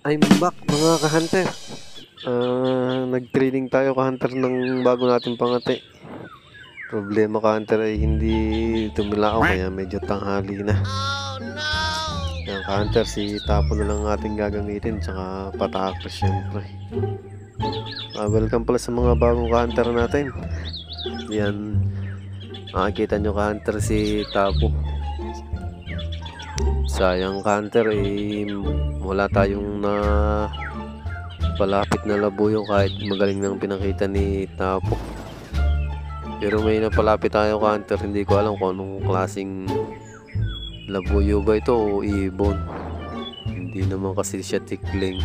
I'm back mga ka-hunter. Nag-training tayo ka-hunter ng bago nating pangati. Problema ka-hunter ay hindi tumilao kaya medyo tanghali na. Yan ka-hunter, si Tapo na lang ating gagamitin tsaka Patakos syempre. Welcome pala sa mga bagong ka-hunter natin. Yan, makikita nyo ka-hunter si Tapo. Sayang ka-hunter wala tayong na palapit na labuyo kahit magaling nang pinakita ni Tapo. Pero may napalapit tayo ka-hunter, hindi ko alam kung anong klaseng labuyo ba ito o ibon. Hindi naman kasi siya tikling.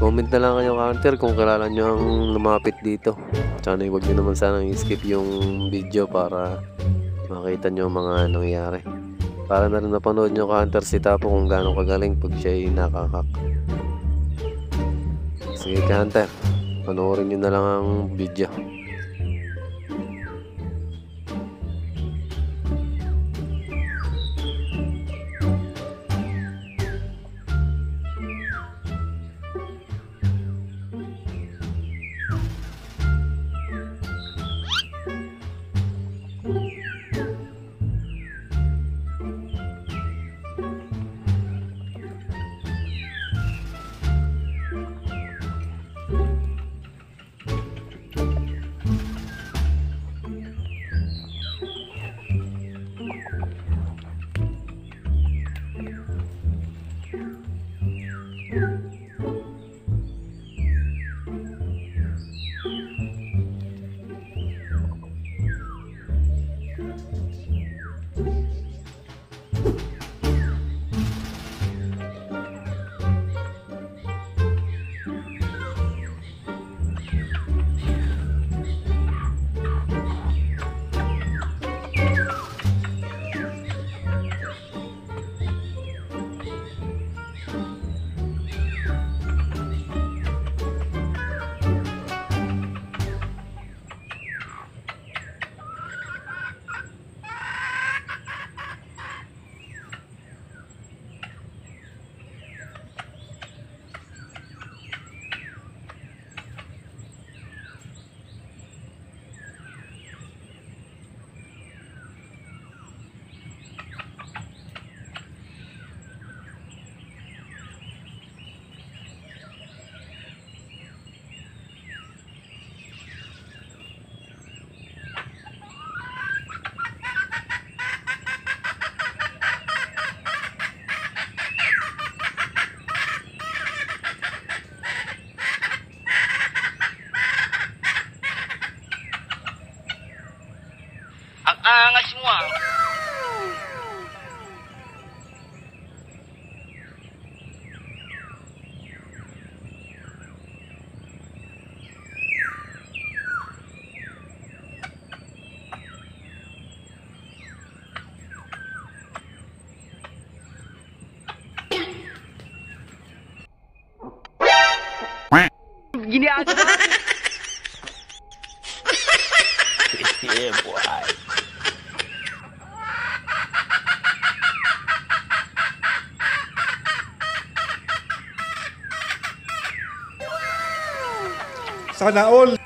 Comment na lang kayo ka-hunter kung kilala nyo ang lumapit dito. Sana huwag nyo naman sanang i-skip yung video para makita nyo mga nangyari. Para na rin napanood nyo ka-hunter si Tapo kung gaano kagaling pag siya ay nakakak. Sige ka-hunter, panoorin nyo na lang ang video. Ang angas mo ah. Ginagawa. Yeah, boy. Sana all.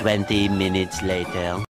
Twenty minutes later.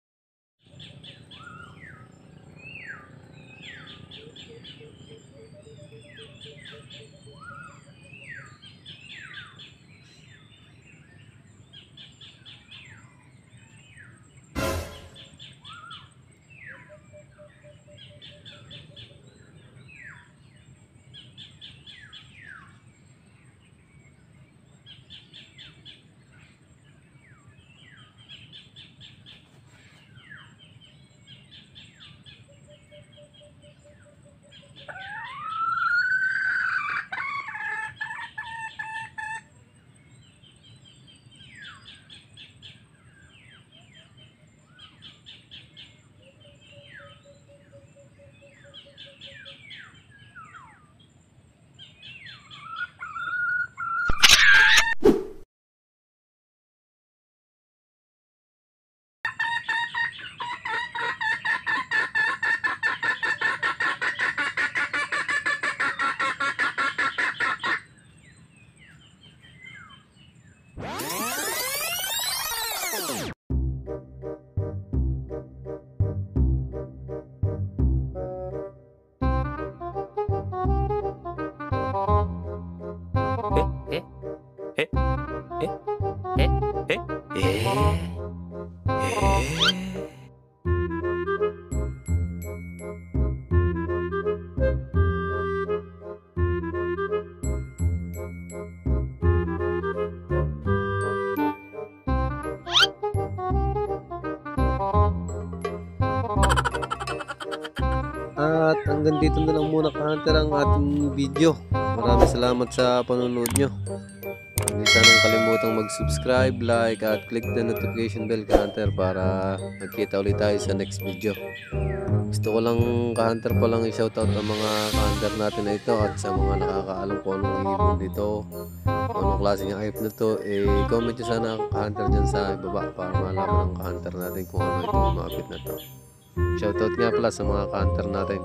At hanggang dito na lang muna ka-hunter ang ating video. Maraming salamat sa panonood nyo. Hindi sanang kalimutang mag-subscribe, like at click the notification bell ka-hunter para magkita ulit tayo sa next video. Gusto ko lang ka-hunter pa lang i-shoutout ang mga ka-hunter natin na ito at sa mga nakakaalam kung anong ibon dito, kung anong klaseng hype na to, comment nyo sana ka-hunter dyan sa ibaba para malaman ng ka-hunter natin kung ano itong mapit na to. Shoutout nga pala sa mga ka-hunter natin.